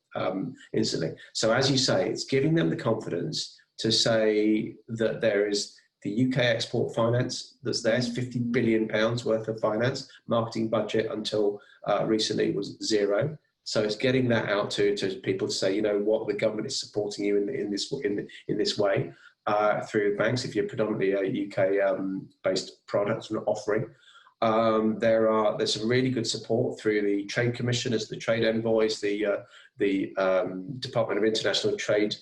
instantly. So as you say, it's giving them the confidence to say that there is the UK export finance that's there. It's £50 billion worth of finance. Marketing budget until recently was zero. So it's getting that out to people to say, you know what, the government is supporting you in this way through banks. If you're predominantly a UK based products and offering. There's some really good support through the trade commissioners, the trade envoys, the Department of International Trade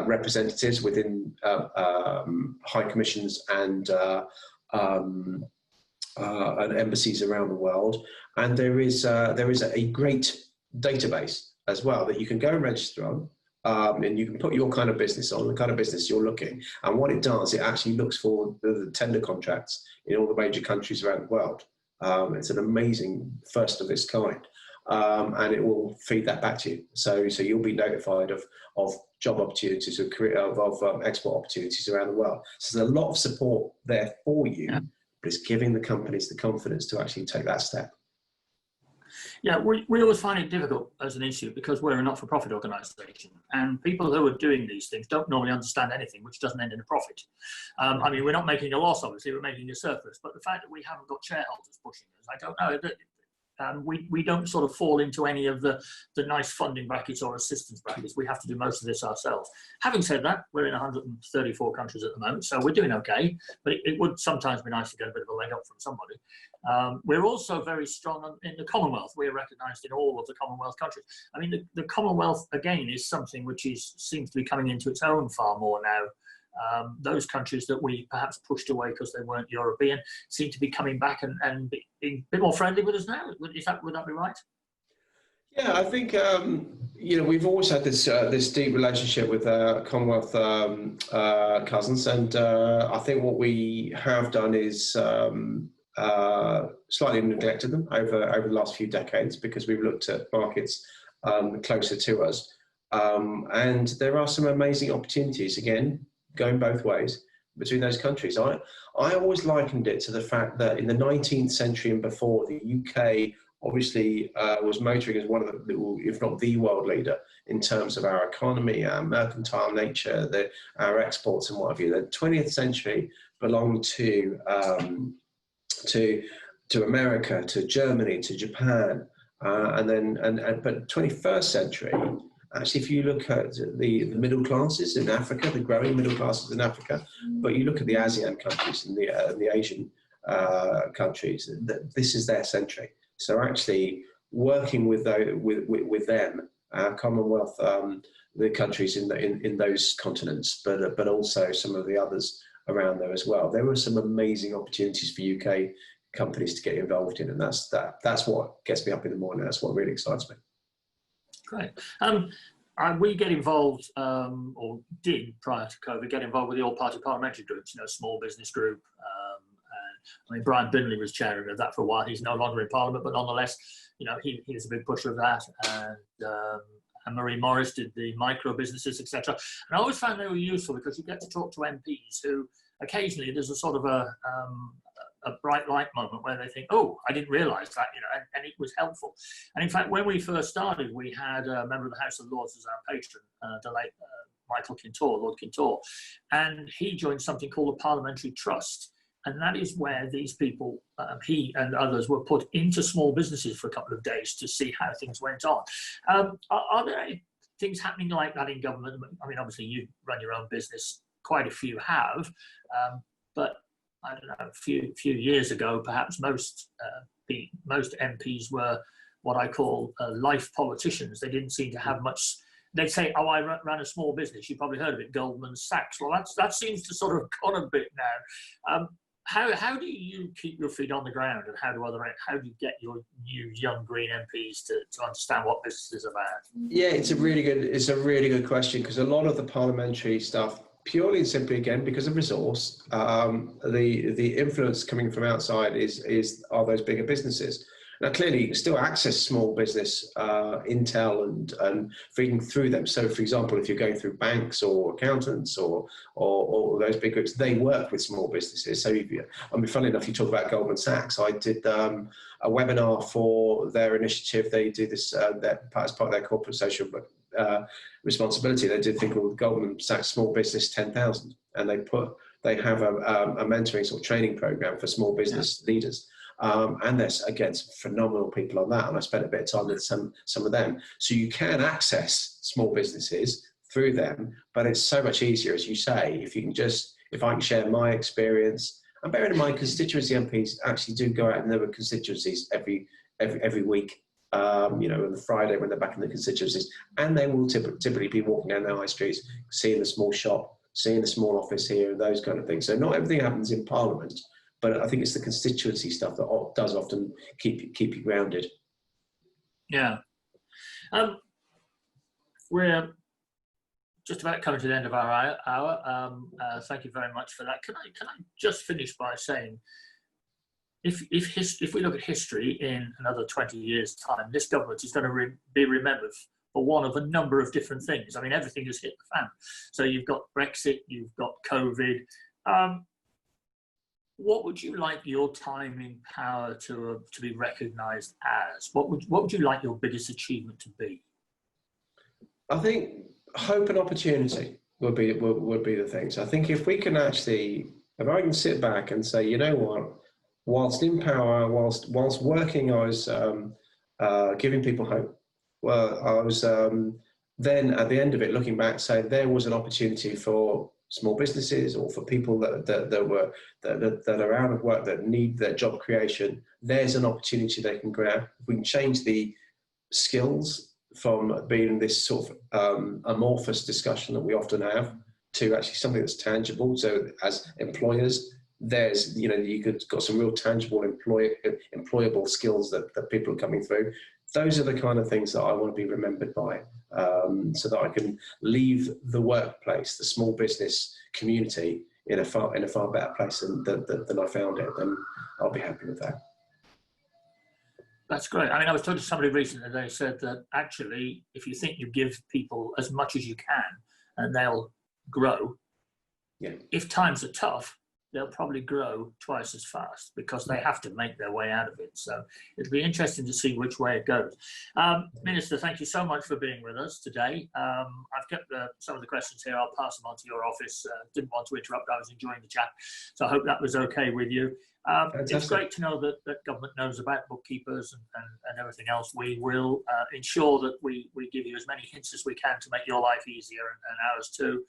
representatives within high commissions and embassies around the world, and there is a great database as well that you can go and register on. And you can put your kind of business on, the kind of business you're looking. And what it does, it actually looks for the tender contracts in all the major countries around the world. It's an amazing first of its kind. And it will feed that back to you. So you'll be notified of job opportunities, of export opportunities around the world. So there's a lot of support there for you but it's giving the companies the confidence to actually take that step. Yeah, we always find it difficult as an issue because we're a not-for-profit organisation, and people who are doing these things don't normally understand anything which doesn't end in a profit. I mean, we're not making a loss, obviously, we're making a surplus, but the fact that we haven't got shareholders pushing us, I don't know. We don't sort of fall into any of the nice funding brackets or assistance brackets. We have to do most of this ourselves. Having said that, we're in 134 countries at the moment, so we're doing okay, but it would sometimes be nice to get a bit of a leg up from somebody. We're also very strong in the Commonwealth. We're recognised in all of the Commonwealth countries. I mean, the Commonwealth, again, is something which seems to be coming into its own far more now. Those countries that we perhaps pushed away because they weren't European seem to be coming back and being a bit more friendly with us now. Would that be right? Yeah, I think we've always had this deep relationship with Commonwealth cousins, and I think what we have done is slightly neglected them over the last few decades because we've looked at markets closer to us, and there are some amazing opportunities again going both ways between those countries. I always likened it to the fact that in the 19th century and before, the UK obviously was motoring as one of the, if not the world leader in terms of our economy, our mercantile nature, our exports and what have you. The 20th century belonged to America, to Germany, to Japan, but 21st century. Actually, if you look at the middle classes in Africa, the growing middle classes in Africa, but you look at the ASEAN countries and the Asian countries, this is their century. So actually working with them, our Commonwealth, the countries in those continents, but also some of the others around there as well. There were some amazing opportunities for UK companies to get involved in, and that's what gets me up in the morning. That's what really excites me. Great. We get involved, or did prior to COVID, get involved with the all-party parliamentary groups, small business group. I mean, Brian Binley was chairing of that for a while. He's no longer in Parliament, but nonetheless, he was a big pusher of that. And Marie Morris did the micro businesses, etc. And I always found they were useful because you get to talk to MPs who occasionally there's a sort of a bright light moment where they think, oh, I didn't realise that, and it was helpful. And in fact, when we first started, we had a member of the House of Lords as our patron, the late Michael Kintor, Lord Kintor, and he joined something called the Parliamentary Trust. And that is where these people, he and others, were put into small businesses for a couple of days to see how things went on. Are there any things happening like that in government? I mean, obviously, you run your own business. Quite a few have. But I don't know, a few years ago, perhaps most MPs were what I call life politicians. They didn't seem to have much. They'd say, "Oh, I ran a small business." You probably heard of it, Goldman Sachs. Well, that seems to sort of gone a bit now. How do you keep your feet on the ground, and how do you get your new young green MPs to understand what business is about? Yeah, it's a really good question, because a lot of the parliamentary stuff, purely and simply, again, because of resource, the influence coming from outside are those bigger businesses. Now, clearly, you can still access small business intel and feeding through them. So, for example, if you're going through banks or accountants or those big groups, they work with small businesses. So, funny enough, you talk about Goldman Sachs. I did a webinar for their initiative. They do this as part of their corporate social responsibility. They did a thing called Goldman Sachs Small Business 10,000, and they have a mentoring sort of training program for small business leaders. And there's, again, some phenomenal people on that, and I spent a bit of time with some of them. So you can access small businesses through them, but it's so much easier, as you say, if I can share my experience. And bearing in mind, constituency MPs actually do go out in their constituencies every week, on the Friday when they're back in the constituencies, and they will typically be walking down the high streets, seeing the small shop, seeing the small office here, and those kind of things. So not everything happens in Parliament, but I think it's the constituency stuff that does often keep you grounded. Yeah. We're just about coming to the end of our hour. Thank you very much for that. Can I just finish by saying, if we look at history in another 20 years' time, this government is going to be remembered for one of a number of different things. I mean, everything has hit the fan. So you've got Brexit, you've got COVID. what would you like your time in power to be recognised as? What would you like your biggest achievement to be? I think hope and opportunity would be the things. I think if we can actually, if I can sit back and say, you know what, whilst in power, whilst working, I was giving people hope. Well, I was then at the end of it, looking back, saying there was an opportunity for small businesses or for people that are out of work, that need their job creation. There's an opportunity they can grab. If we can change the skills from being this sort of amorphous discussion that we often have to actually something that's tangible. So as employers, there's, you've got some real tangible employable skills that people are coming through. Those are the kind of things that I want to be remembered by, so that I can leave the workplace, the small business community, in a far better place than I found it. Then I'll be happy with that. That's great. I mean, I was talking to somebody recently, they said that actually, if you think you give people as much as you can and they'll grow, yeah. If times are tough, they'll probably grow twice as fast because they have to make their way out of it. So it'll be interesting to see which way it goes. Minister, thank you so much for being with us today. I've kept some of the questions here. I'll pass them on to your office. Didn't want to interrupt. I was enjoying the chat. So I hope that was okay with you. It's great to know that government knows about bookkeepers and everything else. We will ensure that we give you as many hints as we can to make your life easier and ours too.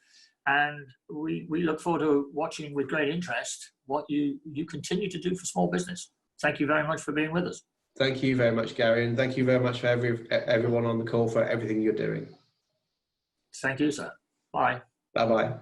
And we look forward to watching with great interest what you continue to do for small business. Thank you very much for being with us. Thank you very much, Gary, and thank you very much for everyone on the call for everything you're doing. Thank you, sir. Bye. Bye-bye.